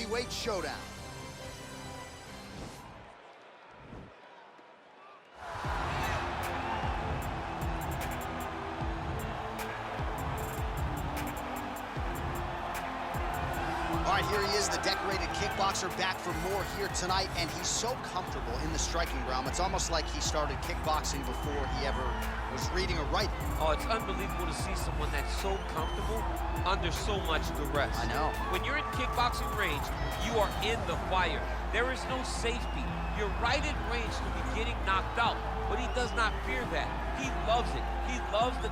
heavyweight showdown. All right, here he is, the decorated kickboxer, back for more here tonight, and he's so comfortable in the striking realm. It's almost like he started kickboxing before he ever was reading or writing. Oh, it's unbelievable to see someone that's so comfortable under so much duress. I know. When you're in kickboxing range, you are in the fire. There is no safety. You're right in range to be getting knocked out, but he does not fear that. He loves it. He loves the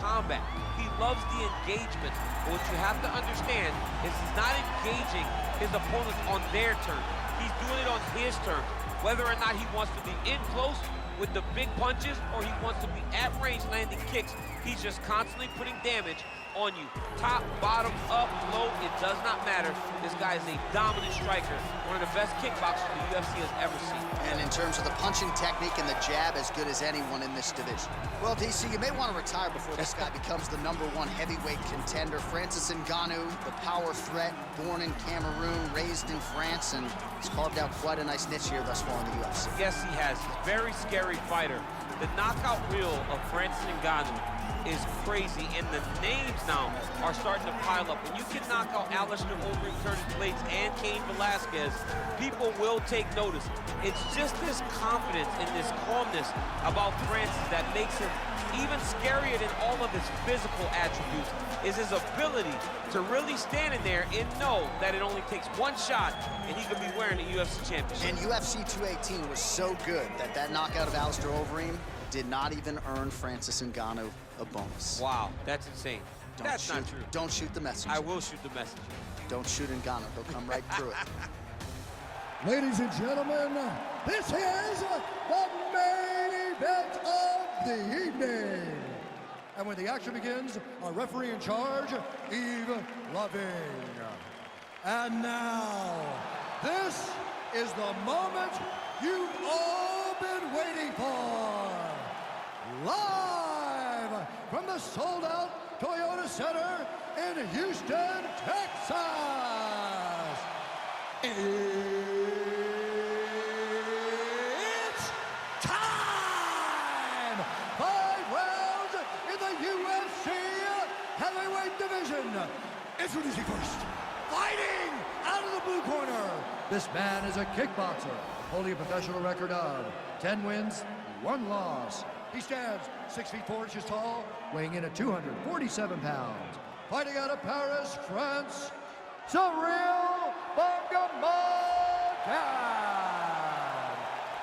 combat. He loves the engagement. But what you have to understand is he's not engaging his opponents on their terms. He's doing it on his terms. Whether or not he wants to be in close with the big punches or he wants to be at range landing kicks, he's just constantly putting damage on you. Top, bottom, up, low, it does not matter. This guy is a dominant striker, one of the best kickboxers the UFC has ever seen. And in terms of the punching technique and the jab, as good as anyone in this division. Well, DC, you may want to retire before this guy becomes the #1 heavyweight contender. Francis Ngannou, the power threat, born in Cameroon, raised in France, and he's carved out quite a nice niche here thus far in the UFC. Yes, he has. He's a very scary fighter. The knockout reel of Francis Ngannou is crazy, and the names now are starting to pile up. When you can knock out Alistair Overeem, Curtis Blades, and Cain Velasquez, people will take notice. It's just this confidence and this calmness about Francis that makes him even scarier than all of his physical attributes, is his ability to really stand in there and know that it only takes one shot and he could be wearing the UFC championship. And UFC 218 was so good that knockout of Alistair Overeem did not even earn Francis Ngannou a bonus. Wow, that's insane. That's not true. Don't shoot the messenger. I will shoot the messenger. Don't shoot Ngannou. He'll come right through it. Ladies and gentlemen, this is the main event of the evening. And when the action begins, our referee in charge, Yves Loving. And now, this is the moment you've all been waiting for. Live from the sold-out Toyota Center in Houston, Texas. It's time! 5 rounds in the UFC heavyweight division. Introducing first, fighting out of the blue corner. This man is a kickboxer, holding a professional record of 10 wins, 1 loss. He stands 6 feet 4 inches tall, weighing in at 247 pounds. Fighting out of Paris, France, Ciryl.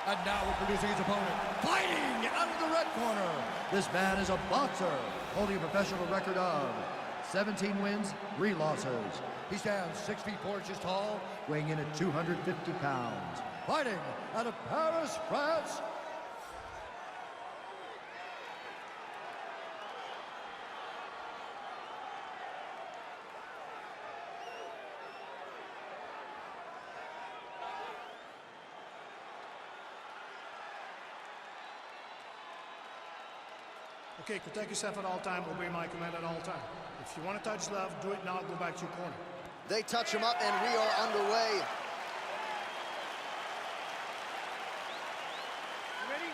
And now introducing his opponent, fighting out of the red corner. This man is a boxer, holding a professional record of 17 wins, 3 losses. He stands 6 feet 4 inches tall, weighing in at 250 pounds. Fighting out of Paris, France. Okay, protect yourself at all time, obey my command at all time. If you want to touch love, do it now, go back to your corner. They touch him up, and we are underway. You ready?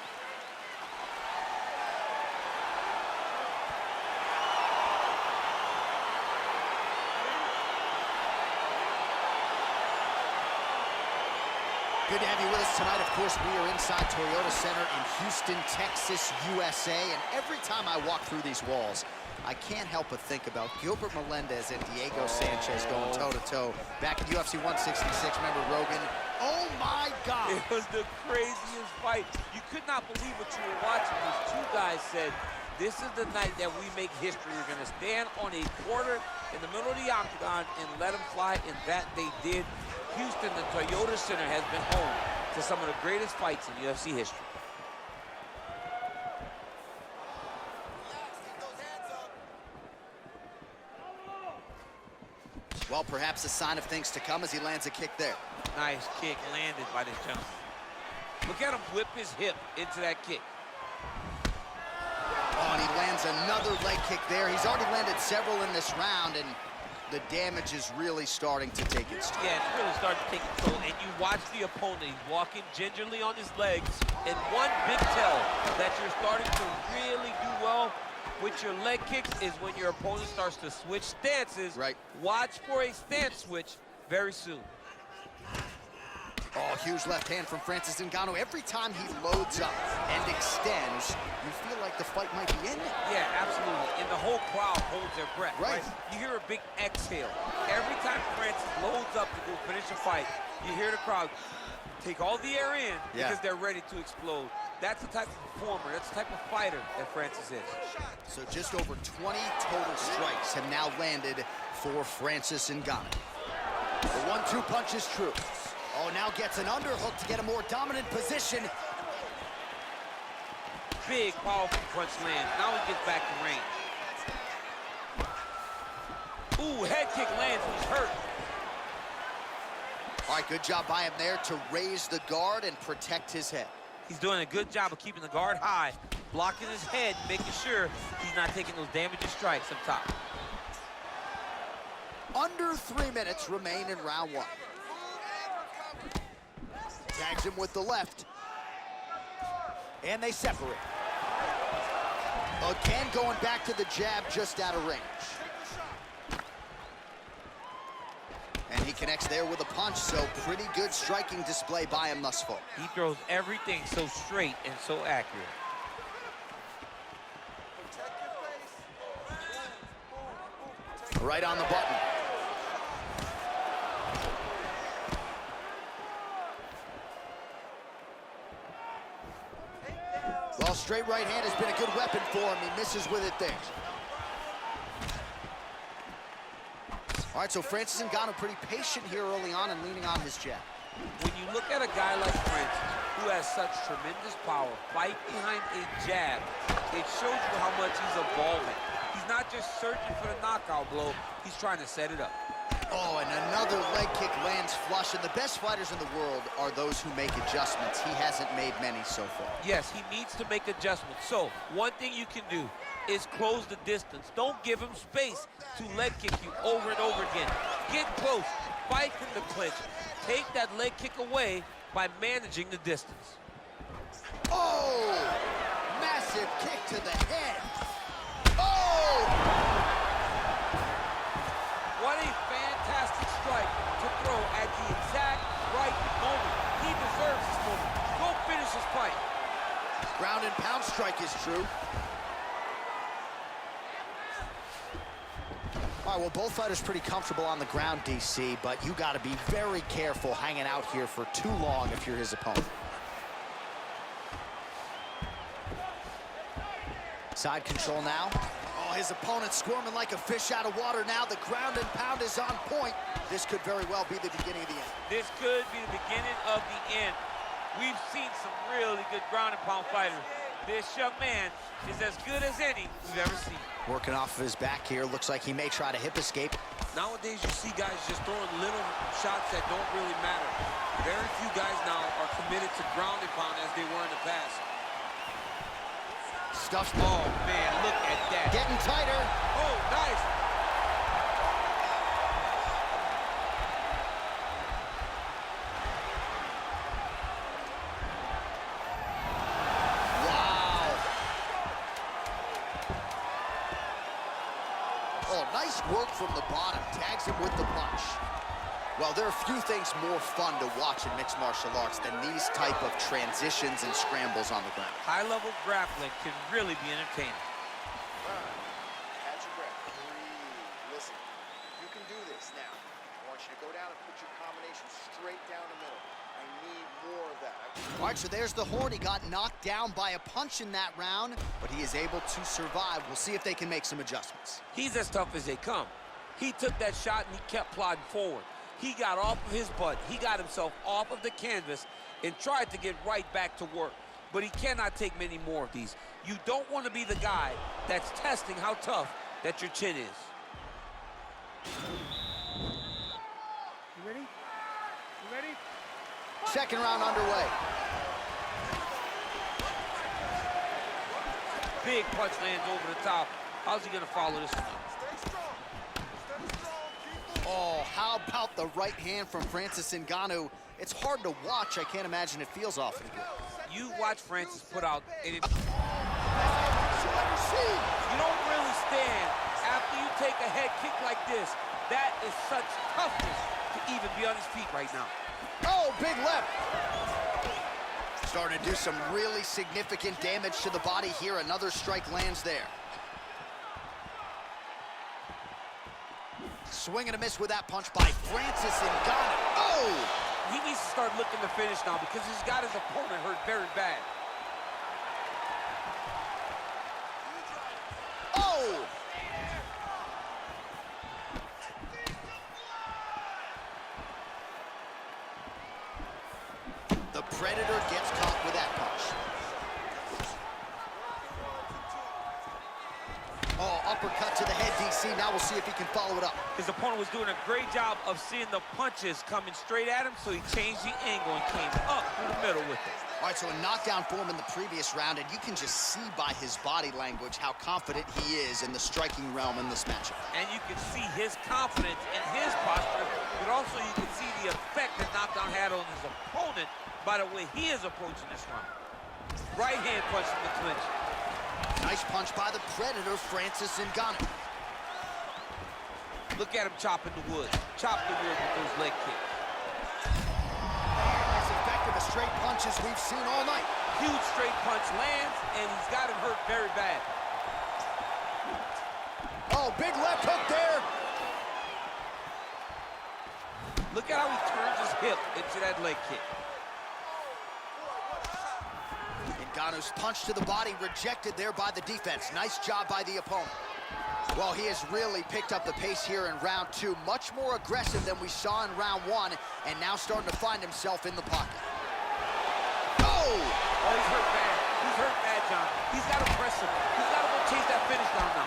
Good to have you with us tonight. Of course, we are inside Toyota Center in Houston, Texas, USA. And every time I walk through these walls, I can't help but think about Gilbert Melendez and Diego Sanchez going toe-to-toe back in UFC 166. Remember Rogan? Oh, my God. It was the craziest fight. You could not believe what you were watching. These two guys said, this is the night that we make history. We're going to stand on a quarter in the middle of the octagon and let them fly, and that they did. Houston, the Toyota Center, has been home to some of the greatest fights in UFC history. Well, perhaps a sign of things to come as he lands a kick there. Nice kick landed by this gentleman. Look at him whip his hip into that kick. Oh, and he lands another leg kick there. He's already landed several in this round, and The damage is really starting to take its toll. Yeah, it's really starting to take its toll. And you watch the opponent, he's walking gingerly on his legs. And one big tell that you're starting to really do well with your leg kicks is when your opponent starts to switch stances. Right. Watch for a stance switch very soon. Oh, huge left hand from Francis Ngannou. Every time he loads up and extends, you feel like the fight might be ending. Yeah, absolutely. And the whole crowd holds their breath, Right. You hear a big exhale. Every time Francis loads up to go finish a fight, you hear the crowd take all the air in because they're ready to explode. That's the type of performer, that's the type of fighter that Francis is. So just over 20 total strikes have now landed for Francis Ngannou. The 1-2 punch is true. Oh, now gets an underhook to get a more dominant position. Big, powerful punch lands. Now he gets back to range. Ooh, head kick lands and he's hurt. All right, good job by him there to raise the guard and protect his head. He's doing a good job of keeping the guard high, blocking his head, making sure he's not taking those damaging strikes up top. Under 3 minutes remain in round 1. Tags him with the left. And they separate. Again, going back to the jab just out of range. And he connects there with a punch, so pretty good striking display by him thus far. He throws everything so straight and so accurate. Right on the button. Well, straight right hand has been a good weapon for him. He misses with it there. All right, so Francis Ngannou pretty patient here early on and leaning on his jab. When you look at a guy like Francis, who has such tremendous power, fight behind a jab, it shows you how much he's evolving. He's not just searching for the knockout blow, he's trying to set it up. Oh, and another leg kick lands flush, and the best fighters in the world are those who make adjustments. He hasn't made many so far. Yes, he needs to make adjustments. So, one thing you can do is close the distance. Don't give him space to leg kick you over and over again. Get close, fight from the clinch. Take that leg kick away by managing the distance. Oh! Massive kick to the head. Oh! What a fantastic strike to throw at the exact right moment. He deserves this moment. Go finish his fight. Ground and pound strike is true. All right, well, both fighters pretty comfortable on the ground, DC, but you got to be very careful hanging out here for too long if you're his opponent. Side control now. Oh, his opponent squirming like a fish out of water now. The ground and pound is on point. This could very well be the beginning of the end. This could be the beginning of the end. We've seen some really good ground and pound fighters. This young man is as good as any we've ever seen. Working off of his back here. Looks like he may try to hip escape. Nowadays, you see guys just throwing little shots that don't really matter. Very few guys now are committed to ground and pound as they were in the past. Stuffs. Oh, man, look at that. Getting tighter. Oh, nice. Wow. Oh, nice work from the bottom. Tags him with the punch. Well, there are few things more fun to watch in mixed martial arts than these type of transitions and scrambles on the ground. High-level grappling can really be entertaining. Catch your breath. Breathe. Listen, you can do this now. I want you to go down and put your combination straight down the middle. I need more of that. All right, so there's the horn. He got knocked down by a punch in that round, but he is able to survive. We'll see if they can make some adjustments. He's as tough as they come. He took that shot and he kept plodding forward. He got off of his butt. He got himself off of the canvas and tried to get right back to work. But he cannot take many more of these. You don't want to be the guy that's testing how tough that your chin is. You ready? You ready? Second round underway. Big punch lands over the top. How's he going to follow this one up? Stay strong. Stay strong. How about the right hand from Francis Ngannou? It's hard to watch. I can't imagine it feels awfully good. You watch Francis put out, and you don't really stand after you take a head kick like this. That is such toughness to even be on his feet right now. Oh, big left. Starting to do some really significant damage to the body here. Another strike lands there. Swing and a miss with that punch by Francis Ngannou. Oh! He needs to start looking to finish now because he's got his opponent hurt very bad. Oh! The Predator gets caught with that punch. Oh, uppercut to the head, DC. Now we'll see if he can follow it up. His opponent was doing a great job of seeing the punches coming straight at him, so he changed the angle and came up through the middle with it. All right, so a knockdown for him in the previous round, and you can just see by his body language how confident he is in the striking realm in this matchup. And you can see his confidence in his posture, but also you can see the effect that knockdown had on his opponent by the way he is approaching this round. Right hand punch in the clinch. Nice punch by the Predator, Francis Ngannou. Look at him chopping the wood. Chop the wood with those leg kicks. As effective as straight punches we've seen all night. Huge straight punch lands, and he's got him hurt very bad. Oh, big left hook there. Look at how he turns his hip into that leg kick. Ngannou's punch to the body rejected there by the defense. Nice job by the opponent. Well, he has really picked up the pace here in round two. Much more aggressive than we saw in round one, and now starting to find himself in the pocket. Oh! Oh, he's hurt bad. He's hurt bad, John. He's got to press him. He's got to go chase that finish down now.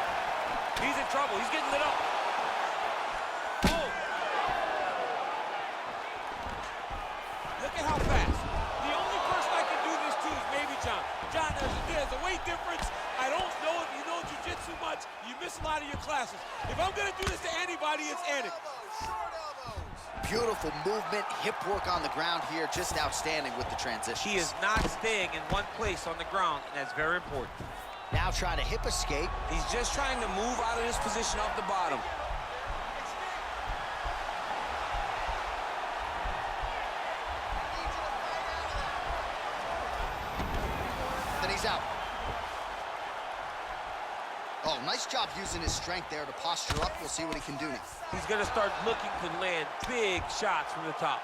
He's in trouble. He's getting lit up. Oh! Look at how fast. The only person I can do this to is maybe John. John, there's a weight difference. I don't know if you know jiu-jitsu much. You miss a lot of your classes. If I'm going to do this to anybody, it's Anik. Beautiful movement, hip work on the ground here. Just outstanding with the transition. He is not staying in one place on the ground, and that's very important. Now trying to hip escape. He's just trying to move out of this position off the bottom. Then he's out. Oh, nice job using his strength there to posture up. We'll see what he can do now. He's going to start looking to land big shots from the top.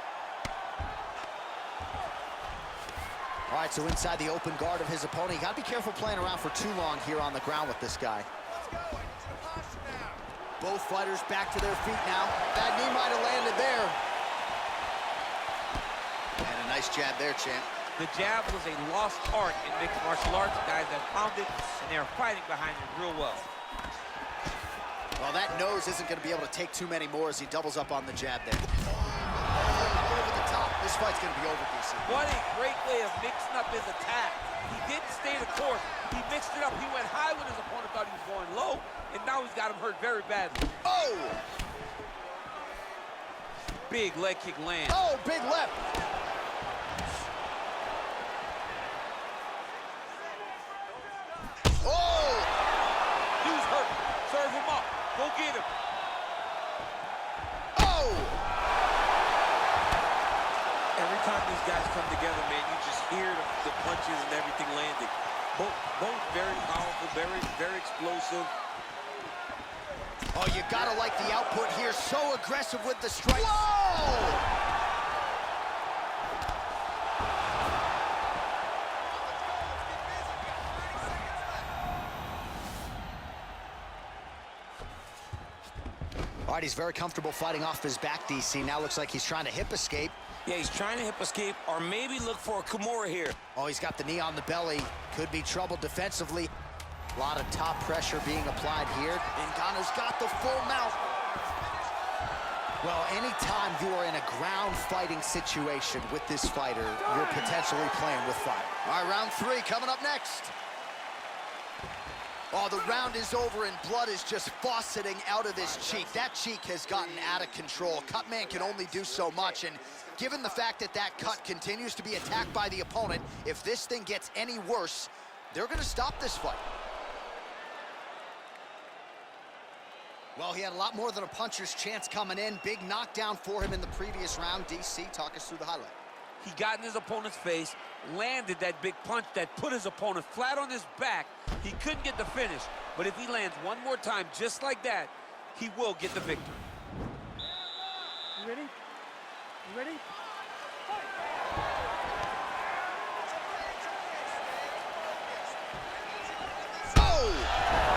All right, so inside the open guard of his opponent. You got to be careful playing around for too long here on the ground with this guy. Both fighters back to their feet now. That knee might have landed there. And a nice jab there, champ. The jab was a lost art in mixed martial arts. Guys that found it, and they're fighting behind it real well. Well, that nose isn't going to be able to take too many more as he doubles up on the jab there. Over the top. This fight's going to be over, DC. What a great way of mixing up his attack. He didn't stay the course. He mixed it up. He went high when his opponent thought he was going low, and now he's got him hurt very badly. Oh! Big leg kick land. Oh, big left. Oh! Dude's hurt. Serve him up. Go get him. Oh! Every time these guys come together, man, you just hear the punches and everything landing. Both very powerful, very explosive. Oh, you gotta like the output here. So aggressive with the strike. Whoa! All right, he's very comfortable fighting off his back, DC. Now looks like he's trying to hip escape. Yeah, he's trying to hip escape or maybe look for a Kimura here. Oh, he's got the knee on the belly. Could be trouble defensively. A lot of top pressure being applied here. Ngannou's got the full mount. Well, anytime you are in a ground fighting situation with this fighter, you're potentially playing with fire. All right, round three coming up next. Oh, the round is over and blood is just fauceting out of this cheek. That cheek has gotten out of control. Cutman can only do so much, and given the fact that that cut continues to be attacked by the opponent, if this thing gets any worse, they're gonna stop this fight. Well, he had a lot more than a puncher's chance coming in. Big knockdown for him in the previous round. DC, talk us through the highlight. He got in his opponent's face, landed that big punch that put his opponent flat on his back. He couldn't get the finish, but if he lands one more time just like that, he will get the victory. You ready? You ready? Oh!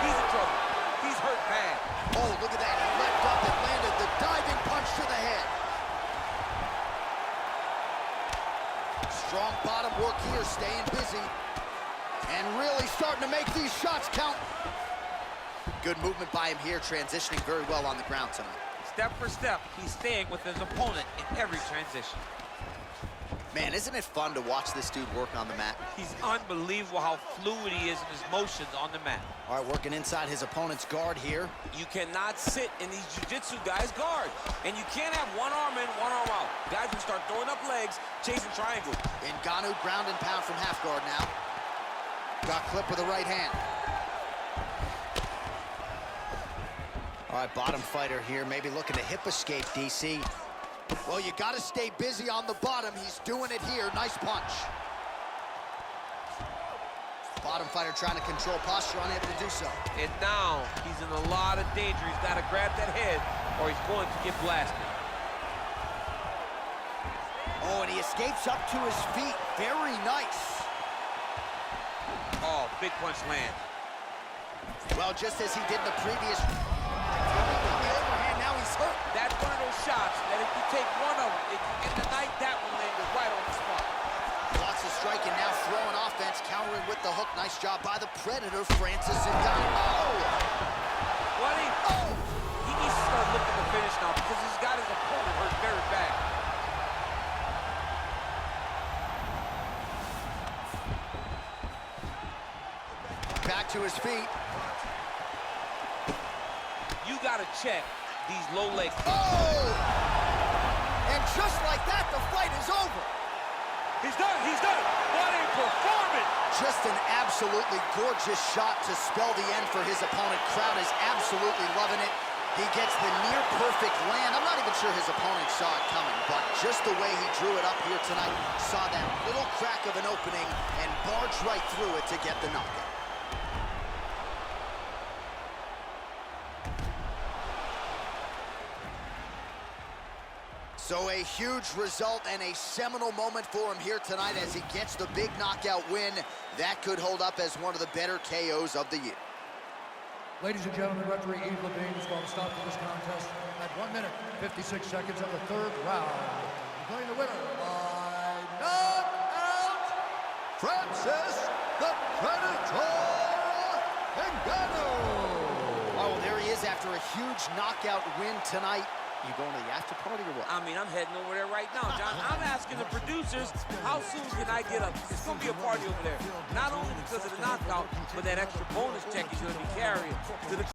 He's in trouble. He's hurt bad. Oh, look at that. He leapt up and landed the diving punch to the head. Strong bottom work here, staying busy. And really starting to make these shots count. Good movement by him here, transitioning very well on the ground tonight. Step for step, he's staying with his opponent in every transition. Man, isn't it fun to watch this dude work on the mat? He's unbelievable how fluid he is in his motions on the mat. All right, working inside his opponent's guard here. You cannot sit in these jiu-jitsu guys' guard. And you can't have one arm in, one arm out. Guys will start throwing up legs, chasing triangle. Ngannou ground and pound from half guard now. Got clipped with the right hand. All right, bottom fighter here, maybe looking to hip escape, DC. Well, you got to stay busy on the bottom. He's doing it here. Nice punch. Bottom fighter trying to control posture, unable to do so. And now he's in a lot of danger. He's got to grab that head or he's going to get blasted. Oh, and he escapes up to his feet. Very nice. Oh, big punch land. Well, just as he did in the previous... On the overhand, now he's hurt. That's one of those shots that if you take one of them, if you end the night, that one landed right on the spot. Lots of striking now, throwing offense, countering with the hook. Nice job by the Predator, Francis Ngannou. Oh! Buddy, Oh! he needs to start looking to finish now because he's got his opponent hurt very bad. Back to his feet. You got to check these low leg kicks. Oh! And just like that, the fight is over. He's done. He's done. What a performance. Just an absolutely gorgeous shot to spell the end for his opponent. Crowd is absolutely loving it. He gets the near-perfect land. I'm not even sure his opponent saw it coming, but just the way he drew it up here tonight, saw that little crack of an opening and barged right through it to get the knockout. So a huge result and a seminal moment for him here tonight as he gets the big knockout win. That could hold up as one of the better KOs of the year. Ladies and gentlemen, referee Yves Levine is going to stop this contest at 1 minute, 56 seconds of the third round. Declaring the winner by knockout, Francis the Predator Ngannou. Oh, there he is after a huge knockout win tonight. You going to the after party or what? I mean, I'm heading over there right now, John. I'm asking the producers, how soon can I get up? It's going to be a party over there. Not only because of the knockout, but that extra bonus check he's going to be carrying to the